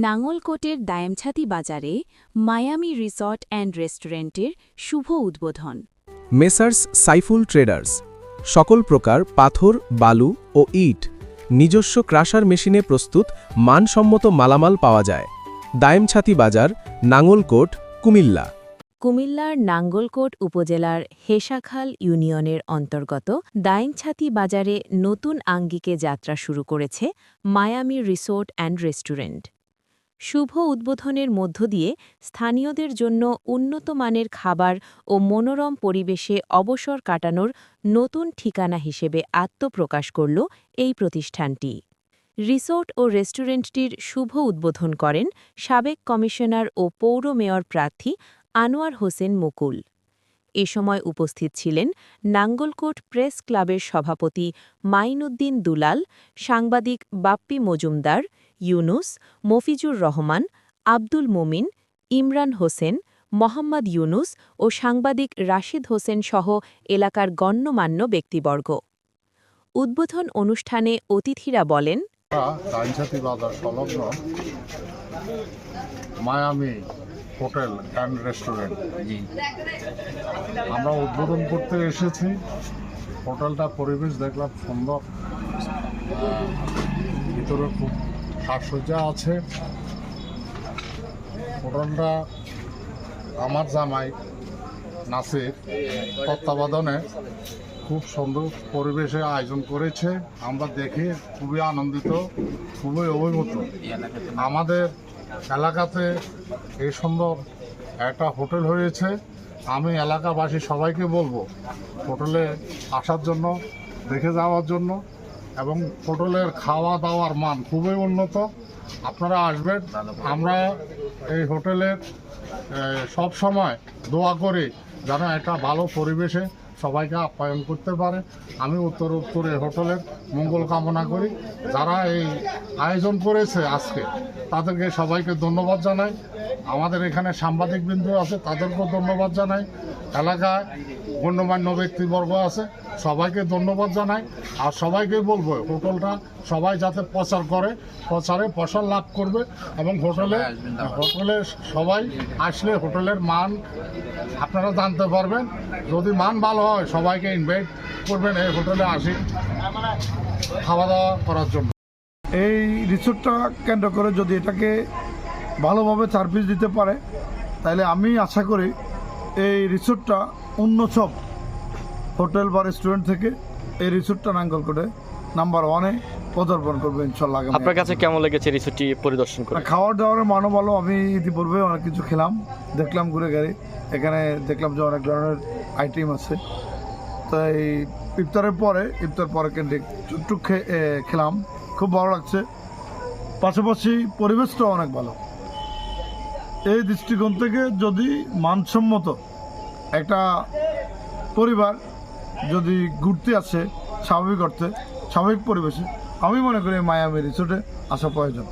নাঙ্গলকোটের দায়ামছাতি বাজারে Miami resort and রেস্টুরেন্টের শুভ উদ্বোধন। মেসার্স সাইফুল ট্রেডার্স সকল প্রকার পাথর, বালু ও ইট নিজস্ব ক্রাশার মেশিনে প্রস্তুত মানসম্মত মালামাল পাওয়া যায়। দায়ামছাতি বাজার, নাঙ্গলকোট, কুমিল্লা। কুমিল্লার নাঙ্গলকোট উপজেলার হেসাখাল ইউনিয়নের অন্তর্গত দায়ামছাতি বাজারে নতুন আঙ্গিকে যাত্রা শুরু করেছে মায়ামি রিসোর্ট অ্যান্ড রেস্টুরেন্ট। শুভ উদ্বোধনের মধ্য দিয়ে স্থানীয়দের জন্য উন্নত মানের খাবার ও মনোরম পরিবেশে অবসর কাটানোর নতুন ঠিকানা হিসেবে আত্মপ্রকাশ করল এই প্রতিষ্ঠানটি। রিসোর্ট ও রেস্টুরেন্টটির শুভ উদ্বোধন করেন সাবেক কমিশনার ও পৌর মেয়র প্রার্থী আনোয়ার হোসেন মুকুল। এ সময় উপস্থিত ছিলেন নাঙ্গলকোট প্রেস ক্লাবের সভাপতি মাইনুদ্দিন দুলাল, সাংবাদিক বাপ্পি মজুমদার, ইউনুস, মফিজুর রহমান, আব্দুল মোমিন, ইমরান হোসেন, মোহাম্মদ ইউনুস ও সাংবাদিক রাশিদ হোসেন সহ এলাকার গণ্যমান্য ব্যক্তিবর্গ। উদ্বোধন অনুষ্ঠানে অতিথিরা বলেন, দায়ামছাতি বাজার সংলগ্ন মায়ামি হোটেল অ্যান্ড রেস্টুরেন্ট আমরা উদ্বোধন করতে এসেছি। হোটেলটার পরিবেশ দেখলাম সুন্দর, ভিতরে খুব সাজসজ্জা আছে। হোটেলটা আমার জামাই নাসির তত্ত্বাবধানে খুব সুন্দর পরিবেশে আয়োজন করেছে। আমরা দেখে খুবই আনন্দিত, খুবই অভিভূত। আমাদের এলাকাতে এই সুন্দর একটা হোটেল হয়েছে। আমি এলাকাবাসী সবাইকে বলবো হোটেলে আসার জন্য, দেখে যাওয়ার জন্য, এবং হোটেলের খাওয়া দাওয়ার মান খুবই উন্নত। আপনারা আসবেন। আমরা এই হোটেলের সব সময় দোয়া করি যেন একটা ভালো পরিবেশে সবাইকে আপ্যায়ন করতে পারে। আমি উত্তরে হোটেলের মঙ্গল কামনা করি। যারা এই আয়োজন করেছে আজকে, তাদেরকে সবাইকে ধন্যবাদ জানাই। আমাদের এখানে সাংবাদিকবৃন্দ আছে, তাদেরকেও ধন্যবাদ জানাই। এলাকায় গণ্যমান্য ব্যক্তিবর্গ আছে, সবাইকে ধন্যবাদ জানাই। আর সবাইকে বলবো হোটেলটা সবাই যাতে প্রচারে প্রসার লাভ করবে, এবং হোটেলে সবাই আসলে হোটেলের মান আপনারা জানতে পারবেন। যদি মান ভালো হয় সবাইকে ইনভাইট করবেন এই হোটেলে আসি খাওয়া দাওয়া করার জন্য। এই রিসোর্টটা কেন্দ্র করে যদি এটাকে ভালোভাবে সার্ভিস দিতে পারে, তাহলে আমি আশা করি এই রিসোর্টটা অন্য সব হোটেল বা রেস্টুরেন্ট থেকে এই রিসোর্টটা নাঙ্গলকোটে নাম্বার 1-এ পদার্পণ করবে ইনশাল্লাহ। আপনার কাছে কেমন লেগেছে রিসোর্টটি পরিদর্শন করে? খাওয়ার দাওয়ার মানও ভালো। আমি ইতিপূর্বে অনেক কিছু খেলাম, দেখলাম ঘুরে গাড়ি। এখানে দেখলাম যে অনেক ধরনের আইটেম আছে। তাই ইফতার পরে ক্যান্টিন একটু খেলাম, খুব ভালো লাগছে। পাশাপাশি পরিবেশটাও অনেক ভালো। এই দৃষ্টিকোণ থেকে যদি মানসম্মত একটা পরিবার যদি ঘুরতে আসে স্বাভাবিক পরিবেশে, আমি মনে করি মায়ামি রিসোর্টে আসা প্রয়োজন।